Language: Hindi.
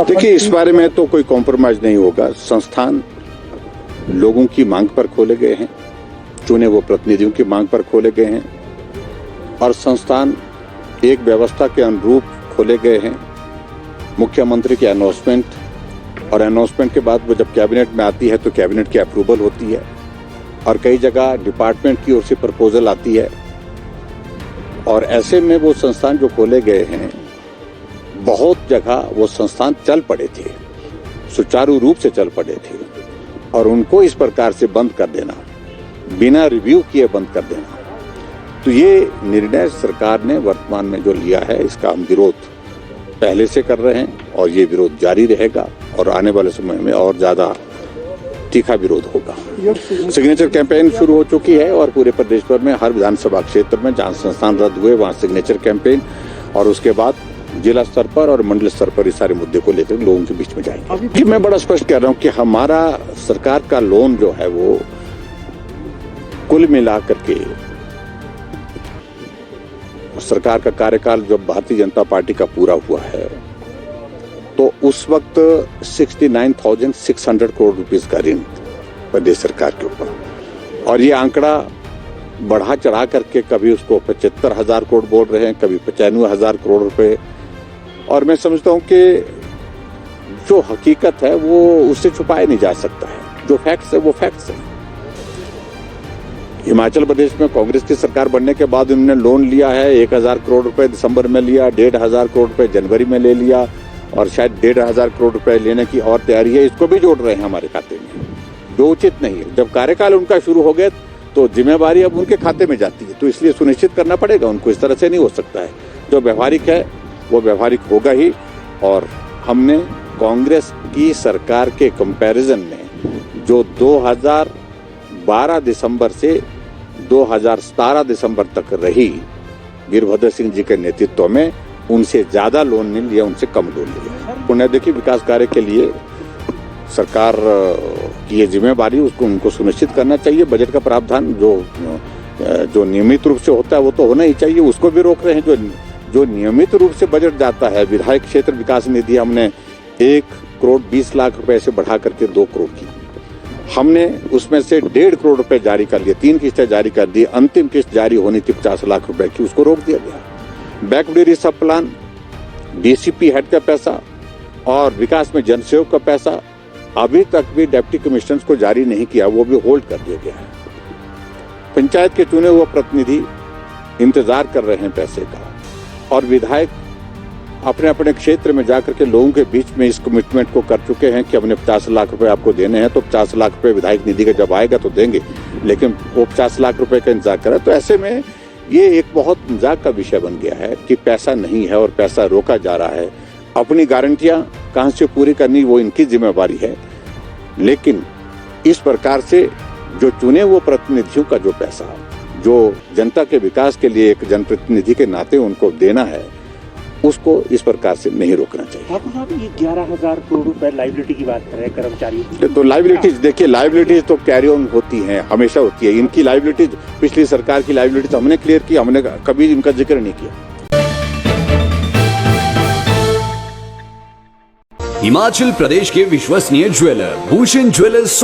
देखिए, इस बारे में तो कोई कॉम्प्रोमाइज नहीं होगा। संस्थान लोगों की मांग पर खोले गए हैं, चुने हुए प्रतिनिधियों की मांग पर खोले गए हैं और संस्थान एक व्यवस्था के अनुरूप खोले गए हैं। मुख्यमंत्री की अनाउंसमेंट और अनाउंसमेंट के बाद वो जब कैबिनेट में आती है तो कैबिनेट की अप्रूवल होती है और कई जगह डिपार्टमेंट की ओर से प्रपोजल आती है और ऐसे में वो संस्थान जो खोले गए हैं, बहुत जगह वो संस्थान चल पड़े थे, सुचारू रूप से चल पड़े थे और उनको इस प्रकार से बंद कर देना, बिना रिव्यू किए बंद कर देना, तो ये निर्णय सरकार ने वर्तमान में जो लिया है, इसका हम विरोध पहले से कर रहे हैं और ये विरोध जारी रहेगा और आने वाले समय में और ज्यादा तीखा विरोध होगा। सिग्नेचर कैंपेन शुरू हो चुकी है और पूरे प्रदेश भर में हर विधानसभा क्षेत्र में जहां संस्थान रद्द हुए वहां सिग्नेचर कैंपेन और उसके बाद जिला स्तर पर और मंडल स्तर पर इस सारे मुद्दे को लेकर लोगों के बीच में जाएंगे। कि मैं बड़ा स्पष्ट कह रहा हूं कि हमारा सरकार का लोन जो है वो कुल मिलाकर के सरकार का कार्यकाल जब भारतीय जनता पार्टी का पूरा हुआ है तो उस वक्त 69,600 करोड़ रुपीस का ऋण प्रदेश सरकार के ऊपर और ये आंकड़ा बढ़ा चढ़ा करके कभी उसको 75,000 करोड़ बोल रहे हैं, कभी 95,000 करोड़ रुपए और मैं समझता हूं कि जो हकीकत है वो उससे छुपाया नहीं जा सकता है। जो फैक्ट्स है वो फैक्ट्स है। हिमाचल प्रदेश में कांग्रेस की सरकार बनने के बाद उन्होंने लोन लिया है 1,000 करोड़ रुपए दिसंबर में लिया, 1,500 करोड़ रुपए जनवरी में ले लिया और शायद 1,500 करोड़ रुपए लेने की और तैयारी है। इसको भी जोड़ रहे हैं हमारे खाते में, जो उचित नहीं है। जब कार्यकाल उनका शुरू हो गया तो जिम्मेवारी अब उनके खाते में जाती है, तो इसलिए सुनिश्चित करना पड़ेगा उनको। इस तरह से नहीं हो सकता है। जो व्यवहारिक है वो व्यवहारिक होगा ही और हमने कांग्रेस की सरकार के कंपैरिजन में जो 2012 दिसंबर से 2017 दिसंबर तक रही वीरभद्र सिंह जी के नेतृत्व में, उनसे ज्यादा लोन नहीं लिया, उनसे कम लोन लिया। पुण्य देखिए, विकास कार्य के लिए सरकार की ये जिम्मेवारी उसको उनको सुनिश्चित करना चाहिए। बजट का प्रावधान जो नियमित रूप से होता है वो तो होना ही चाहिए, उसको भी रोक रहे हैं। जो नियमित रूप से बजट जाता है, विधायक क्षेत्र विकास निधि हमने 1,20,00,000 रुपए से बढ़ा करके 2 करोड़ की, हमने उसमें से 1.5 करोड़ रुपए जारी कर लिए, 3 किस्तें जारी कर दी। अंतिम किस्त जारी होनी थी 50 लाख रुपए की, उसको रोक दिया गया। बैकवर्ड सब प्लान, डीसीपी हेड का पैसा और विकास में जनसहयोग का पैसा अभी तक भी डिप्टी कमिश्नर्स को जारी नहीं किया, वो भी होल्ड कर दिया गया है। पंचायत के चुने हुए प्रतिनिधि इंतजार कर रहे हैं पैसे का और विधायक अपने अपने क्षेत्र में जाकर के लोगों के बीच में इस कमिटमेंट को कर चुके हैं कि हमने 50 लाख रुपए आपको देने हैं, तो 50 लाख रुपए विधायक निधि का जब आएगा तो देंगे, लेकिन वो 50 लाख रुपए का इंतजार कर रहा है। तो ऐसे में ये एक बहुत मजाक का विषय बन गया है कि पैसा नहीं है और पैसा रोका जा रहा है। अपनी गारंटियां कहां से पूरी करनी वो इनकी जिम्मेवारी है, लेकिन इस प्रकार से जो चुने हुए प्रतिनिधियों का जो पैसा जो जनता के विकास के लिए एक जनप्रतिनिधि के नाते उनको देना है, उसको इस प्रकार से नहीं रोकना चाहिए। ठाकुर साहब, ये 11,000 करोड़ रुपए लाइबिलिटी की बात कर रहे हैं कर्मचारियों। तो लाइबिलिटीज देखिए, लाइबिलिटीज तो कैरी ऑन होती हैं, हमेशा होती है। इनकी लाइबिलिटीज, पिछली सरकार की लाइबिलिटीज हमने क्लियर की, हमने कभी इनका जिक्र नहीं किया। हिमाचल प्रदेश के विश्वसनीय ज्वेलर भूषण ज्वेलर्स